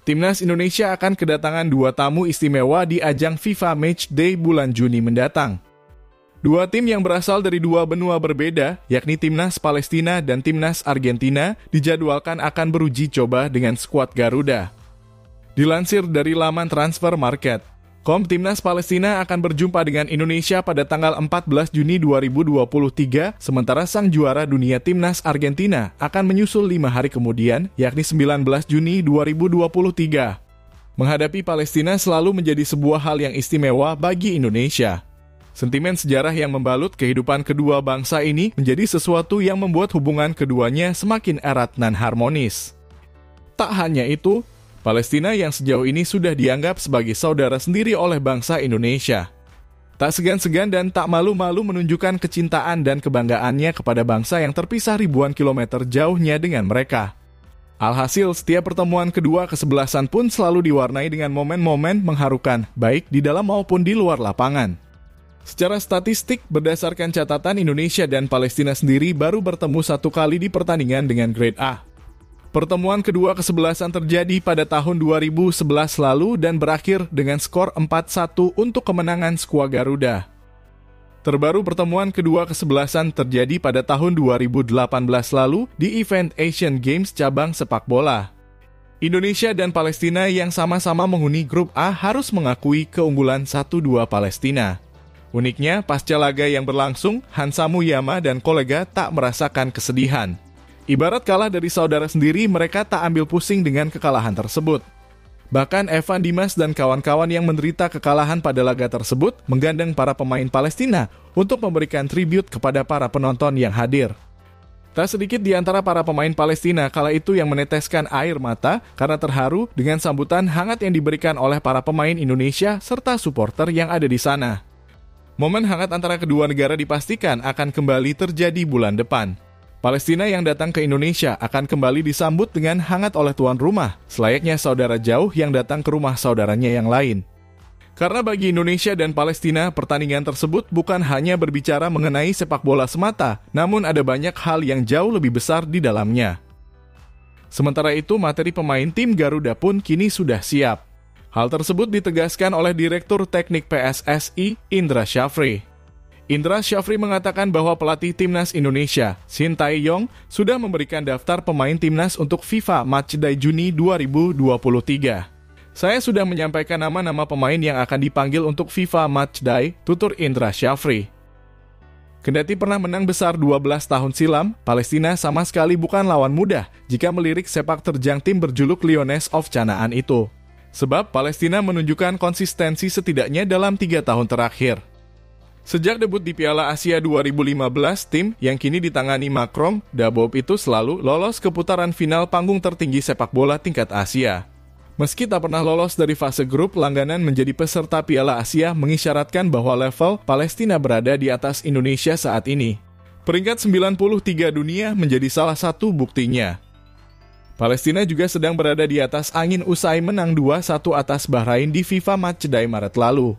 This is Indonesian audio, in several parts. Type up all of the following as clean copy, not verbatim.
Timnas Indonesia akan kedatangan 2 tamu istimewa di ajang FIFA Matchday bulan Juni mendatang. 2 tim yang berasal dari 2 benua berbeda, yakni Timnas Palestina dan Timnas Argentina, dijadwalkan akan beruji coba dengan skuad Garuda. Dilansir dari laman Transfer Market, Timnas Palestina akan berjumpa dengan Indonesia pada tanggal 14 Juni 2023, sementara sang juara dunia Timnas Argentina akan menyusul 5 hari kemudian, yakni 19 Juni 2023. Menghadapi Palestina selalu menjadi sebuah hal yang istimewa bagi Indonesia. Sentimen sejarah yang membalut kehidupan kedua bangsa ini menjadi sesuatu yang membuat hubungan keduanya semakin erat dan harmonis. Tak hanya itu, Palestina yang sejauh ini sudah dianggap sebagai saudara sendiri oleh bangsa Indonesia. Tak segan-segan dan tak malu-malu menunjukkan kecintaan dan kebanggaannya kepada bangsa yang terpisah ribuan kilometer jauhnya dengan mereka. Alhasil, setiap pertemuan kedua kesebelasan pun selalu diwarnai dengan momen-momen mengharukan, baik di dalam maupun di luar lapangan. Secara statistik, berdasarkan catatan Indonesia dan Palestina sendiri baru bertemu 1 kali di pertandingan dengan grade A. Pertemuan kedua kesebelasan terjadi pada tahun 2011 lalu dan berakhir dengan skor 4-1 untuk kemenangan skuad Garuda. Terbaru pertemuan kedua kesebelasan terjadi pada tahun 2018 lalu di event Asian Games cabang sepak bola. Indonesia dan Palestina yang sama-sama menghuni grup A harus mengakui keunggulan 1-2 Palestina. Uniknya, pasca laga yang berlangsung, Hansa Muyama dan kolega tak merasakan kesedihan. Ibarat kalah dari saudara sendiri, mereka tak ambil pusing dengan kekalahan tersebut. Bahkan Evan Dimas dan kawan-kawan yang menderita kekalahan pada laga tersebut menggandeng para pemain Palestina untuk memberikan tribute kepada para penonton yang hadir. Tak sedikit di antara para pemain Palestina kala itu yang meneteskan air mata karena terharu dengan sambutan hangat yang diberikan oleh para pemain Indonesia serta supporter yang ada di sana. Momen hangat antara kedua negara dipastikan akan kembali terjadi bulan depan. Palestina yang datang ke Indonesia akan kembali disambut dengan hangat oleh tuan rumah, selayaknya saudara jauh yang datang ke rumah saudaranya yang lain. Karena bagi Indonesia dan Palestina, pertandingan tersebut bukan hanya berbicara mengenai sepak bola semata, namun ada banyak hal yang jauh lebih besar di dalamnya. Sementara itu, materi pemain tim Garuda pun kini sudah siap. Hal tersebut ditegaskan oleh Direktur Teknik PSSI, Indra Syafri. Indra Syafri mengatakan bahwa pelatih Timnas Indonesia, Shin Tae-yong, sudah memberikan daftar pemain Timnas untuk FIFA Matchday Juni 2023. Saya sudah menyampaikan nama-nama pemain yang akan dipanggil untuk FIFA Matchday, tutur Indra Syafri. Kendati pernah menang besar 12 tahun silam, Palestina sama sekali bukan lawan mudah jika melirik sepak terjang tim berjuluk Lions of Canaan itu. Sebab Palestina menunjukkan konsistensi setidaknya dalam 3 tahun terakhir. Sejak debut di Piala Asia 2015, tim yang kini ditangani Macron, Dabob itu selalu lolos ke putaran final panggung tertinggi sepak bola tingkat Asia. Meski tak pernah lolos dari fase grup, langganan menjadi peserta Piala Asia mengisyaratkan bahwa level Palestina berada di atas Indonesia saat ini. Peringkat 93 dunia menjadi salah satu buktinya. Palestina juga sedang berada di atas angin usai menang 2-1 atas Bahrain di FIFA Matchday Maret lalu.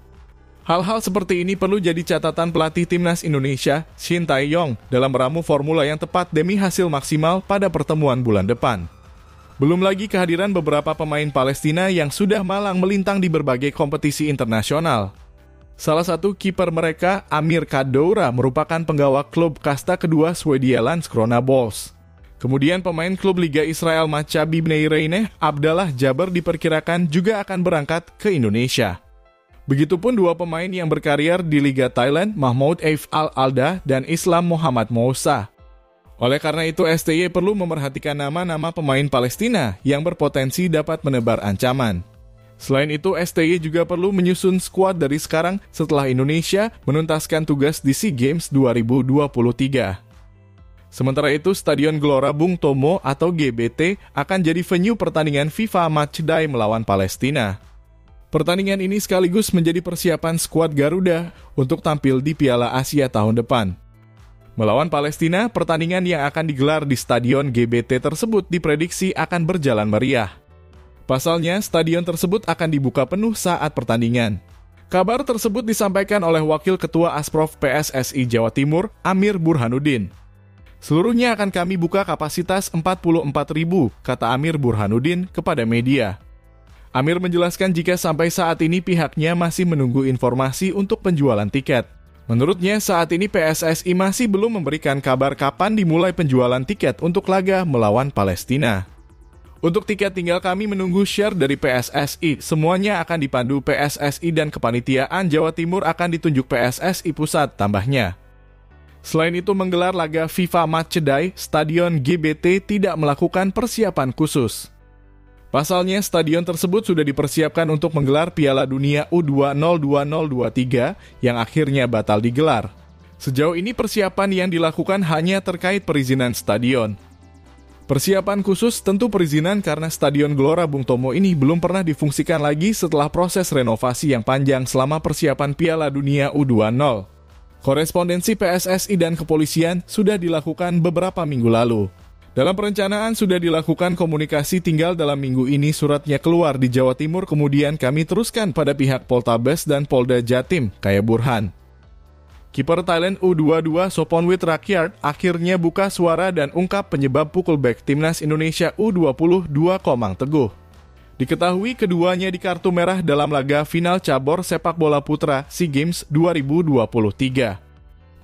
Hal-hal seperti ini perlu jadi catatan pelatih Timnas Indonesia, Shin Tae-yong, dalam meramu formula yang tepat demi hasil maksimal pada pertemuan bulan depan. Belum lagi kehadiran beberapa pemain Palestina yang sudah malang melintang di berbagai kompetisi internasional. Salah satu kiper mereka, Amir Kadoura, merupakan penggawa klub kasta kedua Swedia Landskrona Boys. Kemudian pemain klub Liga Israel Maccabi Bnei Reineh, Abdallah Jaber diperkirakan juga akan berangkat ke Indonesia. Begitupun 2 pemain yang berkarier di Liga Thailand, Mahmoud Eif Al-Alda dan Islam Muhammad Moussa. Oleh karena itu, STY perlu memerhatikan nama-nama pemain Palestina yang berpotensi dapat menebar ancaman. Selain itu, STY juga perlu menyusun skuad dari sekarang setelah Indonesia menuntaskan tugas di SEA Games 2023. Sementara itu, Stadion Gelora Bung Tomo atau GBT akan jadi venue pertandingan FIFA Matchday melawan Palestina. Pertandingan ini sekaligus menjadi persiapan skuad Garuda untuk tampil di Piala Asia tahun depan. Melawan Palestina, pertandingan yang akan digelar di Stadion GBT tersebut diprediksi akan berjalan meriah. Pasalnya, stadion tersebut akan dibuka penuh saat pertandingan. Kabar tersebut disampaikan oleh Wakil Ketua Asprof PSSI Jawa Timur, Amir Burhanuddin. Seluruhnya akan kami buka kapasitas 44.000, kata Amir Burhanuddin kepada media. Amir menjelaskan jika sampai saat ini pihaknya masih menunggu informasi untuk penjualan tiket. Menurutnya saat ini PSSI masih belum memberikan kabar kapan dimulai penjualan tiket untuk laga melawan Palestina. Untuk tiket tinggal kami menunggu share dari PSSI, semuanya akan dipandu PSSI dan kepanitiaan Jawa Timur akan ditunjuk PSSI Pusat, tambahnya. Selain itu menggelar laga FIFA Matchday, Stadion GBT tidak melakukan persiapan khusus. Pasalnya, stadion tersebut sudah dipersiapkan untuk menggelar Piala Dunia U20 2023 yang akhirnya batal digelar. Sejauh ini persiapan yang dilakukan hanya terkait perizinan stadion. Persiapan khusus tentu perizinan karena Stadion Gelora Bung Tomo ini belum pernah difungsikan lagi setelah proses renovasi yang panjang selama persiapan Piala Dunia U20. Korespondensi PSSI dan kepolisian sudah dilakukan beberapa minggu lalu. Dalam perencanaan sudah dilakukan komunikasi, tinggal dalam minggu ini suratnya keluar di Jawa Timur, kemudian kami teruskan pada pihak Poltabes dan Polda Jatim, kaya Burhan. Kiper Thailand U22 Sophonwit Rakyat akhirnya buka suara dan ungkap penyebab pukul back Timnas Indonesia U22 Komang Teguh. Diketahui keduanya di kartu merah dalam laga final cabur sepak bola putra SEA Games 2023.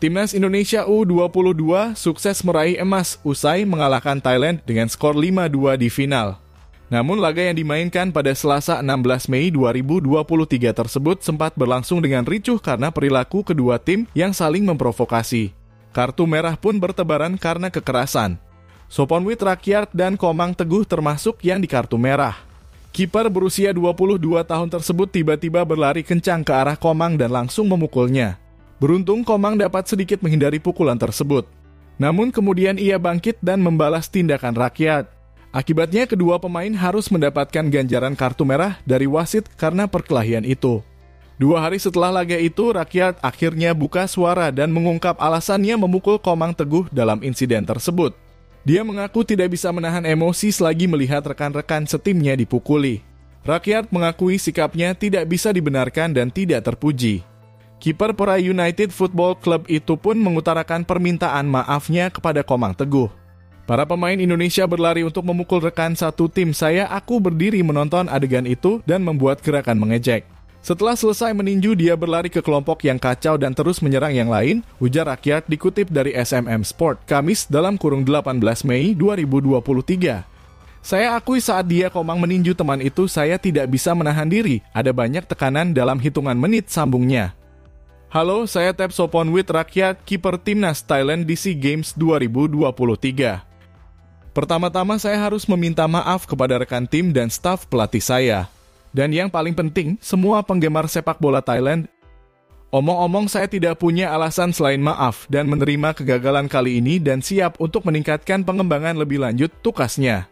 Timnas Indonesia U22 sukses meraih emas usai mengalahkan Thailand dengan skor 5-2 di final. Namun laga yang dimainkan pada Selasa 16 Mei 2023 tersebut sempat berlangsung dengan ricuh karena perilaku kedua tim yang saling memprovokasi. Kartu merah pun bertebaran karena kekerasan. Sophonwit Rakyat dan Komang Teguh termasuk yang di kartu merah. Kiper berusia 22 tahun tersebut tiba-tiba berlari kencang ke arah Komang dan langsung memukulnya. Beruntung Komang dapat sedikit menghindari pukulan tersebut. Namun kemudian ia bangkit dan membalas tindakan Rakyat. Akibatnya kedua pemain harus mendapatkan ganjaran kartu merah dari wasit karena perkelahian itu. 2 hari setelah laga itu, Rakyat akhirnya buka suara dan mengungkap alasannya memukul Komang Teguh dalam insiden tersebut. Dia mengaku tidak bisa menahan emosi selagi melihat rekan-rekan setimnya dipukuli. Rakyat mengakui sikapnya tidak bisa dibenarkan dan tidak terpuji. Kiper Pora United Football Club itu pun mengutarakan permintaan maafnya kepada Komang Teguh. Para pemain Indonesia berlari untuk memukul rekan satu tim saya, aku berdiri menonton adegan itu dan membuat gerakan mengejek. Setelah selesai meninju, dia berlari ke kelompok yang kacau dan terus menyerang yang lain, ujar Rakyat dikutip dari SMM Sport, Kamis (18 Mei 2023). Saya akui saat dia Komang meninju teman itu, saya tidak bisa menahan diri, ada banyak tekanan dalam hitungan menit, sambungnya. Halo, saya Tep Sophonwit Rakyat, kiper Timnas Thailand di SEA Games 2023. Pertama-tama saya harus meminta maaf kepada rekan tim dan staf pelatih saya. Dan yang paling penting, semua penggemar sepak bola Thailand. Omong-omong saya tidak punya alasan selain maaf dan menerima kegagalan kali ini dan siap untuk meningkatkan pengembangan lebih lanjut, tukasnya.